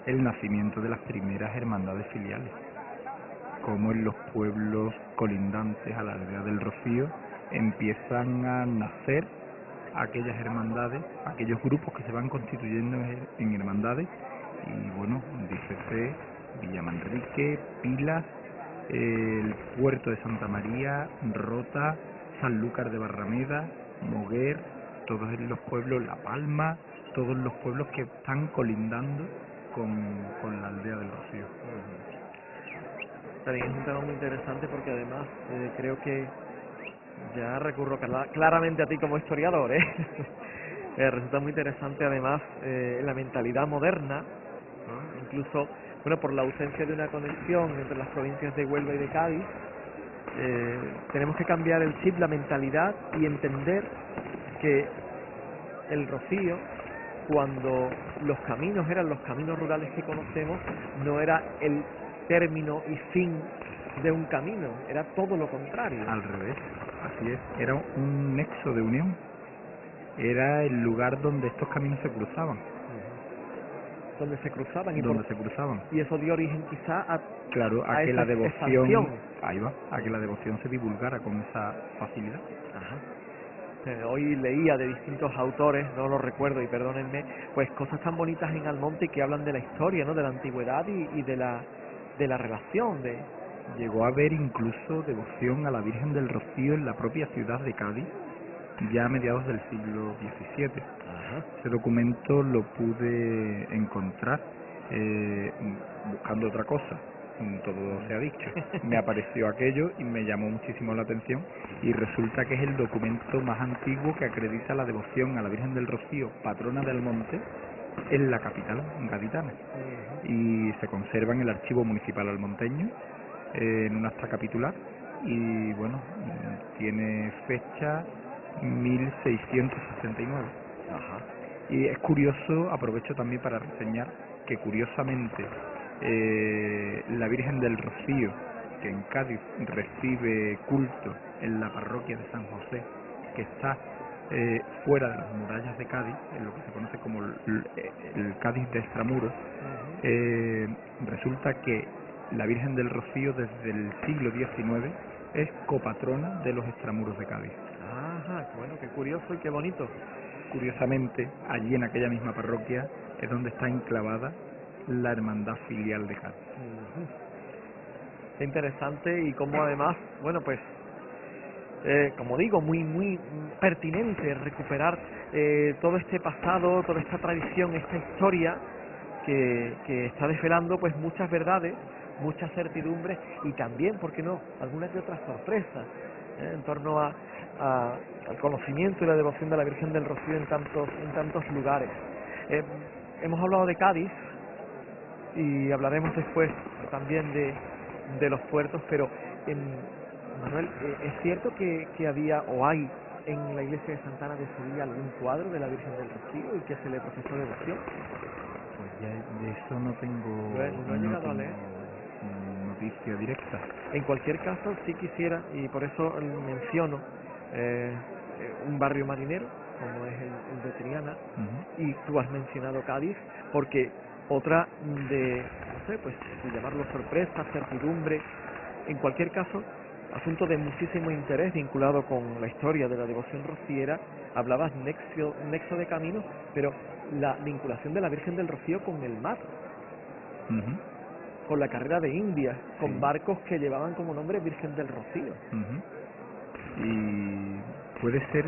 el nacimiento de las primeras hermandades filiales, como en los pueblos colindantes a la aldea del Rocío empiezan a nacer aquellas hermandades, aquellos grupos que se van constituyendo en hermandades, y bueno, dícese Villamanrique, Pilas, el puerto de Santa María, Rota, Sanlúcar de Barrameda, Moguer, todos los pueblos, La Palma, todos los pueblos que están colindando con la aldea del Rocío. También es un tema muy interesante porque además creo que ya recurro claramente a ti como historiador, resulta muy interesante además la mentalidad moderna, ¿no? Incluso, bueno, por la ausencia de una conexión entre las provincias de Huelva y de Cádiz, tenemos que cambiar el chip, la mentalidad, y entender que el Rocío, cuando los caminos eran los caminos rurales que conocemos, no era el término y fin de un camino, era todo lo contrario. Al revés, así es, era un nexo de unión, era el lugar donde estos caminos se cruzaban. Donde se cruzaban y eso dio origen quizá a que la devoción expansión. A que la devoción se divulgara con esa facilidad. Hoy leía de distintos autores, no lo recuerdo y perdónenme, pues cosas tan bonitas en Almonte que hablan de la historia, ¿no? De la antigüedad y de la relación Llegó a haber incluso devoción a la Virgen del Rocío en la propia ciudad de Cádiz, ya a mediados del siglo XVII. Ajá. Ese documento lo pude encontrar buscando otra cosa, todo se ha dicho. Me apareció aquello y me llamó muchísimo la atención, y resulta que es el documento más antiguo que acredita la devoción a la Virgen del Rocío, patrona del Monte, en la capital gaditana, y se conserva en el Archivo Municipal Almonteño, en un acta capitular, y bueno, tiene fecha 1669. Ajá. Y es curioso, aprovecho también para reseñar que curiosamente la Virgen del Rocío, que en Cádiz recibe culto en la parroquia de San José, que está fuera de las murallas de Cádiz, en lo que se conoce como el Cádiz de extramuros, resulta que la Virgen del Rocío desde el siglo XIX es copatrona de los extramuros de Cádiz. Ajá, bueno, qué curioso y qué bonito. Curiosamente, allí en aquella misma parroquia es donde está enclavada la hermandad filial de Cádiz. Qué interesante, y como además, bueno, pues, como digo, muy pertinente recuperar todo este pasado, toda esta tradición, esta historia que está desvelando pues muchas verdades, muchas certidumbres, y también, ¿por qué no?, algunas de otras sorpresas en torno al conocimiento y la devoción de la Virgen del Rocío en tantos lugares. Hemos hablado de Cádiz y hablaremos después también de los puertos, pero Manuel, ¿es cierto que había o hay en la iglesia de Santana de Sevilla algún cuadro de la Virgen del Rocío y que se le profesó devoción? Pues ya de eso no tengo, No he llegado a leer. noticia directa. En cualquier caso, sí quisiera, y por eso menciono un barrio marinero, como es el de Triana, y tú has mencionado Cádiz, porque otra no sé, pues de llamarlo sorpresa, certidumbre, en cualquier caso, asunto de muchísimo interés vinculado con la historia de la devoción rociera. Hablabas nexo de caminos, pero la vinculación de la Virgen del Rocío con el mar, con la carrera de Indias, con barcos que llevaban como nombre Virgen del Rocío. Y puede ser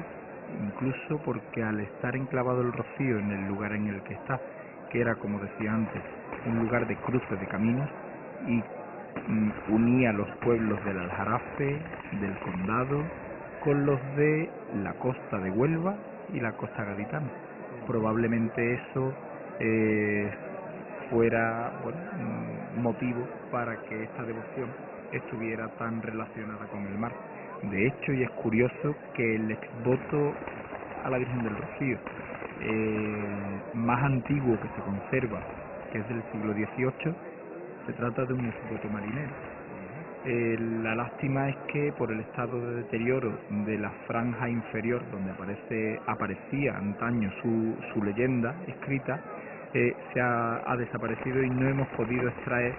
incluso porque al estar enclavado el Rocío en el lugar en el que está, que era, como decía antes, un lugar de cruce de caminos, y unía los pueblos del Aljarafe, del Condado, con los de la costa de Huelva y la costa gaditana. Probablemente eso fuera motivo para que esta devoción estuviera tan relacionada con el mar. De hecho, y es curioso que el exvoto a la Virgen del Rocío más antiguo que se conserva, que es del siglo XVIII, se trata de un exvoto marinero. La lástima es que por el estado de deterioro de la franja inferior, donde aparecía antaño su leyenda escrita, se ha desaparecido, y no hemos podido extraer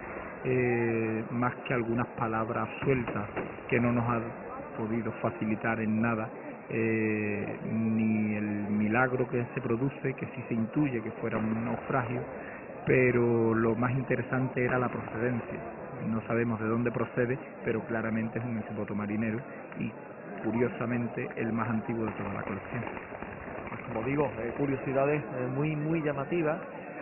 más que algunas palabras sueltas que no nos ha podido facilitar en nada ni el milagro que se produce, que sí se intuye que fuera un naufragio, pero lo más interesante era la procedencia. No sabemos de dónde procede, pero claramente es un exvoto marinero, y curiosamente el más antiguo de toda la colección. Pues como digo, curiosidades muy llamativas.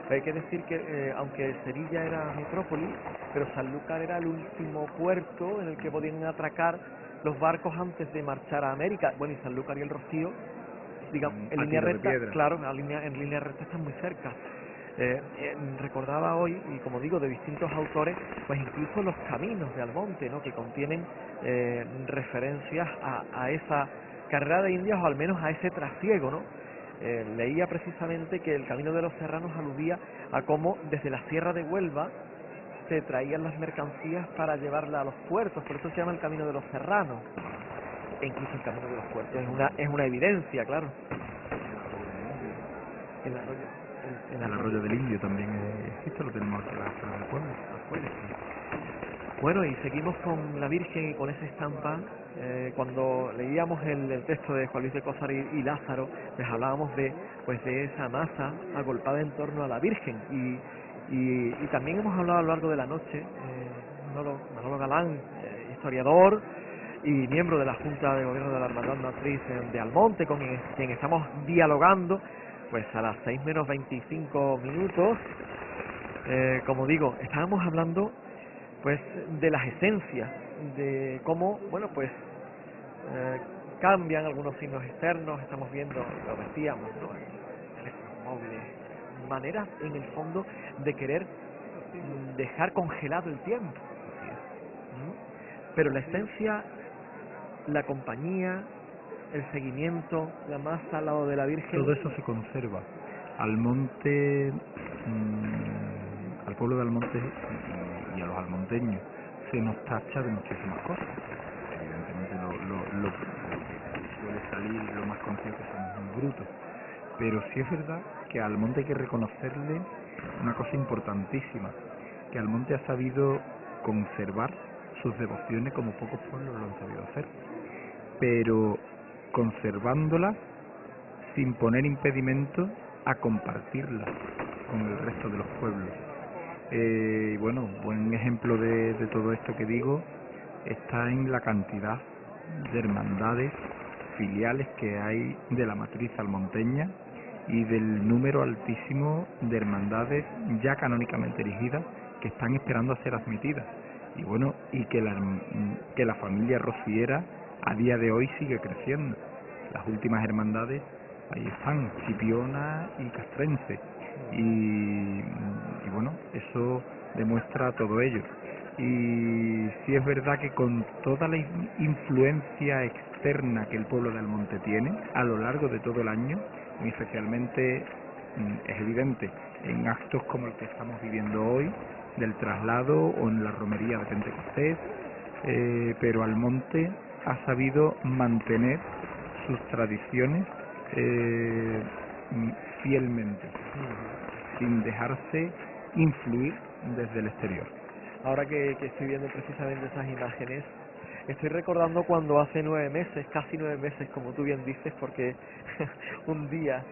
Hay que decir que aunque Sevilla era metrópoli, pero Sanlúcar era el último puerto en el que podían atracar los barcos antes de marchar a América. Bueno, y Sanlúcar y el Rocío, digamos, en línea recta, claro, en línea recta están muy cerca. Recordaba hoy, y como digo, de distintos autores, pues incluso los caminos de Almonte, ¿no?, que contienen referencias a esa carrera de Indias, o al menos a ese trasiego, ¿no? Leía precisamente que el Camino de los Serranos aludía a cómo desde la Sierra de Huelva se traían las mercancías para llevarla a los puertos, por eso se llama el Camino de los Serranos. E incluso el Camino de los Puertos es una evidencia, claro. El arroyo del Indio también existe, lo tenemos aquí a la zona del pueblo. Bueno, y seguimos con la Virgen y con esa estampa. Cuando leíamos el texto de Juan Luis de Cózar y Lázaro, les hablábamos de esa masa agolpada en torno a la Virgen, y también hemos hablado a lo largo de la noche, Manolo Galán, historiador y miembro de la Junta de Gobierno de la Hermandad Matriz de Almonte, con quien estamos dialogando pues a las 6 menos 25 minutos, como digo, estábamos hablando pues de las esencias, de cómo, bueno, pues cambian algunos signos externos, estamos viendo, lo decíamos, ¿no? Teléfonos móviles, maneras en el fondo de querer dejar congelado el tiempo. Pero la esencia, la compañía, el seguimiento, la masa al lado de la Virgen, todo eso se conserva. Al monte, al pueblo de Almonte y a los almonteños se nos tacha de muchísimas cosas. Evidentemente lo que suele salir, lo más conocido, que somos muy brutos. Pero sí es verdad que a Almonte hay que reconocerle una cosa importantísima, que Almonte ha sabido conservar sus devociones como pocos pueblos lo han sabido hacer, pero conservándolas sin poner impedimento a compartirlas con el resto de los pueblos. Bueno, buen ejemplo de todo esto que digo está en la cantidad de hermandades filiales que hay de la matriz almonteña y del número altísimo de hermandades ya canónicamente erigidas que están esperando a ser admitidas. Y bueno, y que la familia rociera a día de hoy sigue creciendo. Las últimas hermandades ahí están, Chipiona y Castrense, y bueno, eso demuestra todo ello. Y sí es verdad que con toda la influencia externa que el pueblo de Almonte tiene a lo largo de todo el año, muy especialmente es evidente en actos como el que estamos viviendo hoy, del traslado o en la romería de Pentecostés, pero Almonte ha sabido mantener sus tradiciones fielmente, sin dejarse influir desde el exterior. Ahora que estoy viendo precisamente esas imágenes, estoy recordando cuando hace 9 meses, casi 9 meses, como tú bien dices, porque un día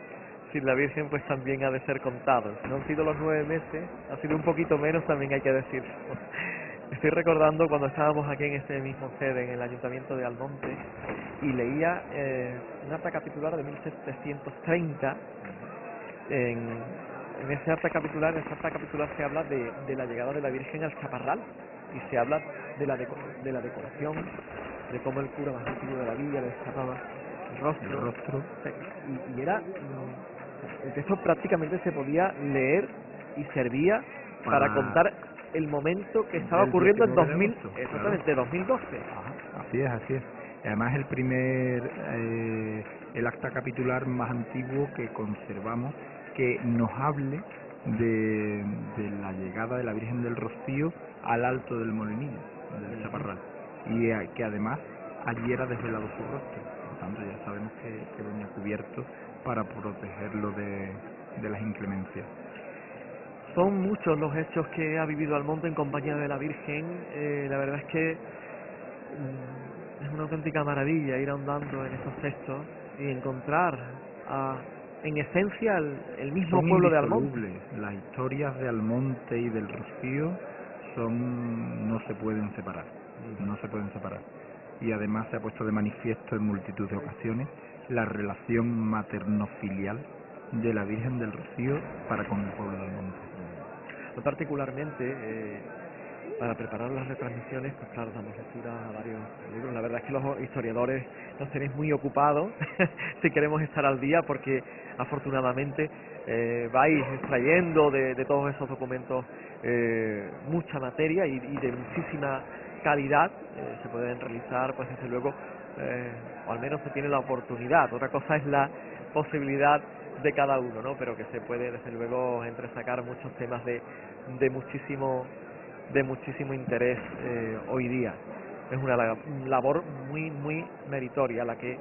sin la Virgen pues también ha de ser contado. No han sido los 9 meses, ha sido un poquito menos, también hay que decirlo. Estoy recordando cuando estábamos aquí en este mismo sede, en el Ayuntamiento de Almonte, y leía un acta capitular de 1730. En ese acta capitular se habla de la llegada de la Virgen al Chaparral, y se habla de la decoración, de cómo el cura más antiguo de la villa le destapaba el rostro. Y era el texto prácticamente se podía leer y servía para contar el momento que estaba ocurriendo en 2000, exactamente, claro. 2012. Ajá, así es. Además el acta capitular más antiguo que conservamos que nos hable de la llegada de la Virgen del Rocío al Alto del Molinillo, del Chaparral, y que además allí era desvelado su rostro. Por lo tanto ya sabemos que venía cubierto para protegerlo de las inclemencias. Son muchos los hechos que ha vivido Almonte en compañía de la Virgen. La verdad es que es una auténtica maravilla ir ahondando en esos textos y encontrar en esencia el mismo pueblo de Almonte. Las historias de Almonte y del Rocío no se pueden separar, Y además se ha puesto de manifiesto en multitud de ocasiones la relación materno-filial de la Virgen del Rocío para con el pueblo de Almonte. Particularmente, para preparar las retransmisiones, pues claro, damos lectura a varios libros. La verdad es que los historiadores nos tenéis muy ocupados si queremos estar al día, porque afortunadamente vais extrayendo de todos esos documentos mucha materia y de muchísima calidad. Se pueden realizar, pues desde luego, o al menos se tiene la oportunidad. Otra cosa es la posibilidad de cada uno, ¿no? Pero que se puede desde luego entresacar muchos temas de muchísimo interés hoy día. Es una labor muy meritoria la que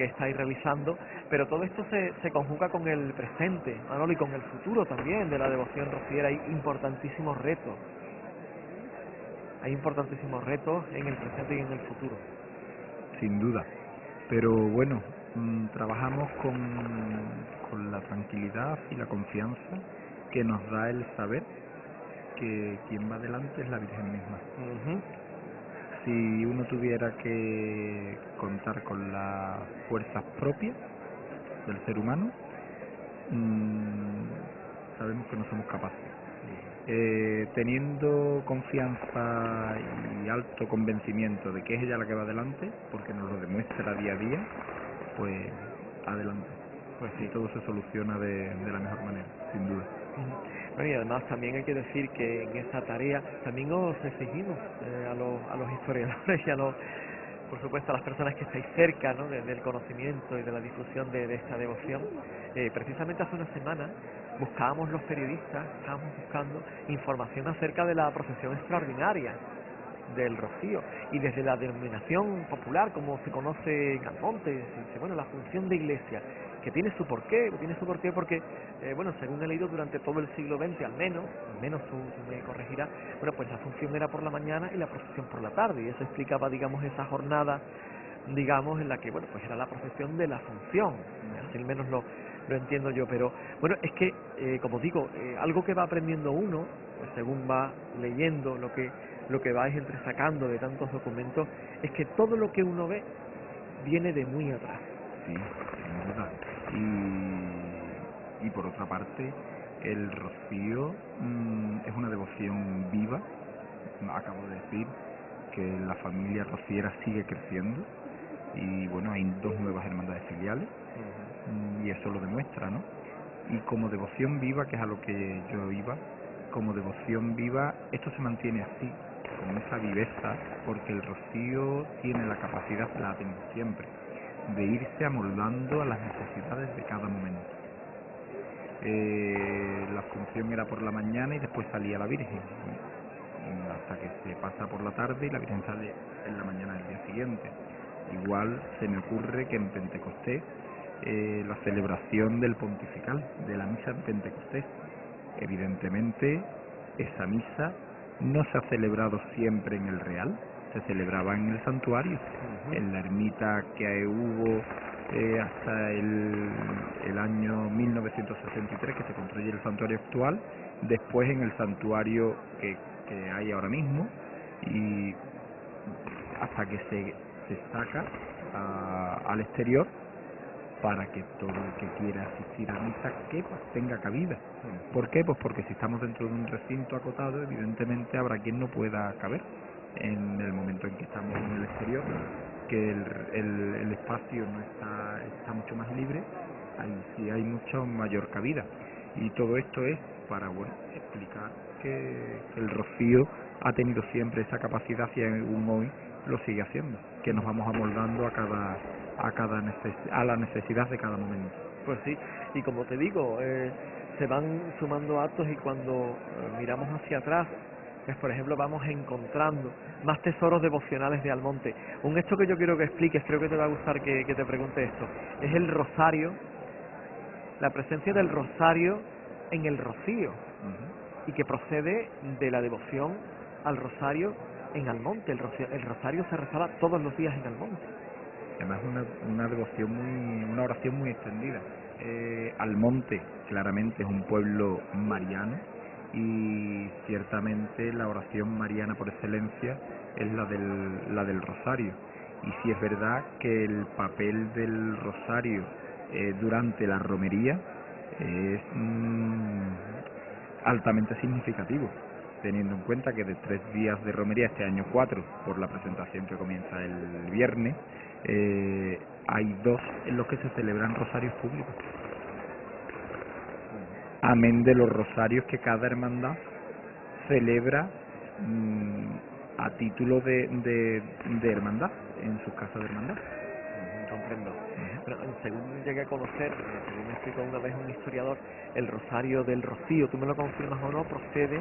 estáis realizando, pero todo esto se conjuga con el presente, Manolo, y con el futuro también de la devoción rociera. Hay importantísimos retos en el presente y en el futuro. Sin duda, pero bueno, trabajamos con la tranquilidad y la confianza que nos da el saber que quien va adelante es la Virgen misma. Si uno tuviera que contar con las fuerzas propias del ser humano, sabemos que no somos capaces. Teniendo confianza y alto convencimiento de que es ella la que va adelante, porque nos lo demuestra día a día, pues adelante. Pues sí, todo se soluciona de la mejor manera, sin duda. Bueno, y además también hay que decir que en esta tarea también os exigimos a los historiadores y por supuesto a las personas que estáis cerca, ¿no?, del conocimiento y de la difusión de esta devoción. Precisamente hace una semana buscábamos los periodistas, estábamos buscando información acerca de la procesión extraordinaria del Rocío, y desde la denominación popular, como se conoce en Almonte, se dice, bueno, la función de iglesia, que tiene su porqué porque, bueno, según he leído, durante todo el siglo XX, al menos tú me corregirás, bueno, pues la función era por la mañana y la procesión por la tarde, y eso explicaba, digamos, esa jornada, digamos, en la que, bueno, pues era la procesión de la función, así al menos lo entiendo yo. Pero bueno, es que, como digo, algo que va aprendiendo uno, pues según va leyendo lo que vais entresacando de tantos documentos, es que todo lo que uno ve viene de muy atrás. Sí, sin duda. Y por otra parte, el Rocío es una devoción viva. Acabo de decir que la familia rociera sigue creciendo y bueno, hay 2 nuevas hermandades filiales y eso lo demuestra, ¿no? Y como devoción viva, que es a lo que yo iba, como devoción viva, esto se mantiene así, con esa viveza, porque el Rocío tiene la capacidad, la ha tenido siempre, de irse amoldando a las necesidades de cada momento. La función era por la mañana y después salía la Virgen, hasta que se pasa por la tarde y la Virgen sale en la mañana del día siguiente. Igual se me ocurre que en Pentecostés, la celebración del pontifical, de la misa de Pentecostés, evidentemente esa misa no se ha celebrado siempre en el Real, se celebraba en el santuario, en la ermita que hubo hasta el año 1963, que se construye el santuario actual, después en el santuario que hay ahora mismo, y hasta que se saca al exterior para que todo el que quiera asistir a misa quepa, tenga cabida. ¿Por qué? Pues porque si estamos dentro de un recinto acotado, evidentemente habrá quien no pueda caber. En el momento en que estamos en el exterior, que el espacio no está mucho más libre, ahí sí hay mucho mayor cabida. Y todo esto es para, bueno, explicar que el Rocío ha tenido siempre esa capacidad y aún hoy lo sigue haciendo, que nos vamos amoldando a la necesidad de cada momento. Pues sí, y como te digo, se van sumando actos, y cuando miramos hacia atrás, pues por ejemplo vamos encontrando más tesoros devocionales de Almonte. Un hecho que yo quiero que expliques, creo que te va a gustar que te pregunte esto, es el rosario, la presencia del rosario en el Rocío, y que procede de la devoción al rosario en Almonte. El rosario se rezaba todos los días en Almonte. Además una devoción una oración muy extendida. Almonte claramente es un pueblo mariano, y ciertamente la oración mariana por excelencia es la del rosario. Y sí es verdad que el papel del rosario durante la romería es altamente significativo, teniendo en cuenta que de 3 días de romería, este año 4, por la presentación que comienza el viernes, hay 2 en los que se celebran rosarios públicos, amén de los rosarios que cada hermandad celebra a título de hermandad, en sus casas de hermandad. Comprendo. Bueno, según llegué a conocer, según me explicó una vez un historiador, el rosario del Rocío, tú me lo confirmas o no, procede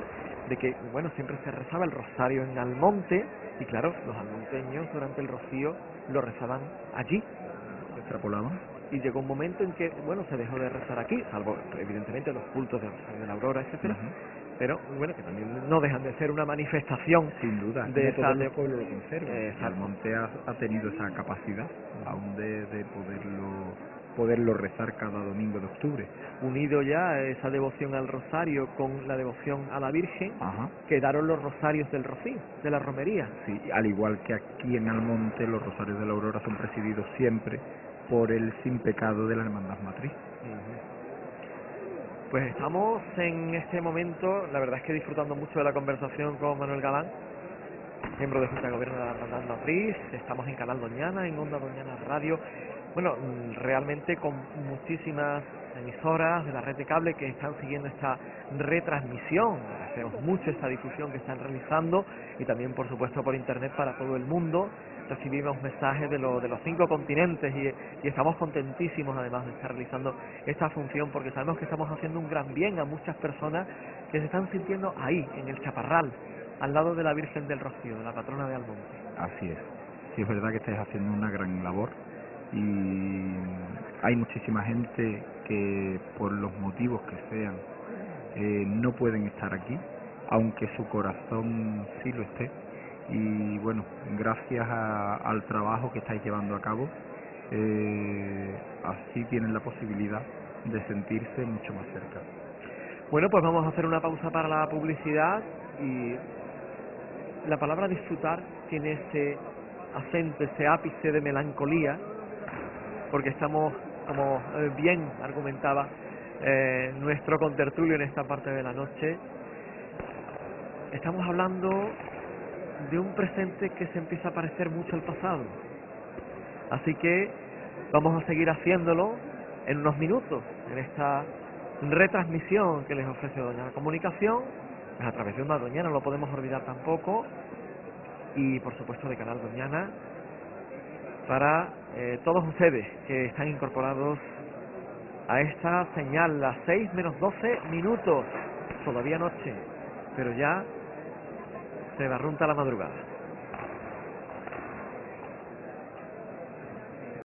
de que, bueno, siempre se rezaba el rosario en Almonte, y claro, los almonteños durante el Rocío lo rezaban allí. Se extrapolaban. Y llegó un momento en que, bueno, se dejó de rezar aquí, salvo evidentemente los cultos de la aurora, etcétera, pero bueno, que también no dejan de ser una manifestación, sin duda, de todo el pueblo lo conserva. Almonte ha tenido esa capacidad aún de poderlo rezar cada domingo de octubre. Unido ya esa devoción al rosario con la devoción a la Virgen, quedaron los rosarios del Rocío, de la romería. Sí, al igual que aquí en Almonte, los rosarios de la Aurora son presididos siempre por el sin pecado de la hermandad matriz. Pues estamos en este momento, la verdad es que disfrutando mucho de la conversación con Manuel Galán, miembro de Junta de Gobierno de la Hermandad Matriz. Estamos en Canal Doñana, en Onda Doñana Radio. Bueno, realmente con muchísimas emisoras de la red de cable que están siguiendo esta retransmisión. Agradecemos mucho esta difusión que están realizando y también, por supuesto, por internet para todo el mundo. Recibimos mensajes de los 5 continentes y estamos contentísimos además de estar realizando esta función, porque sabemos que estamos haciendo un gran bien a muchas personas que se están sintiendo ahí, en el Chaparral, al lado de la Virgen del Rocío, de la patrona de Almonte. Así es. Sí, es verdad que estáis haciendo una gran labor y hay muchísima gente que por los motivos que sean no pueden estar aquí, aunque su corazón sí lo esté. Y bueno, gracias al trabajo que estáis llevando a cabo, así tienen la posibilidad de sentirse mucho más cerca. Bueno, pues vamos a hacer una pausa para la publicidad y la palabra disfrutar tiene ese acento, ese ápice de melancolía, porque estamos, como bien argumentaba nuestro contertulio en esta parte de la noche, estamos hablando de un presente que se empieza a parecer mucho al pasado. Así que vamos a seguir haciéndolo en unos minutos, en esta retransmisión que les ofrece Doñana Comunicación, pues a través de Onda Doñana, no lo podemos olvidar tampoco, y por supuesto de Canal Doñana, para todos ustedes que están incorporados a esta señal, las 6 menos 12 minutos, todavía noche, pero ya se barrunta la madrugada.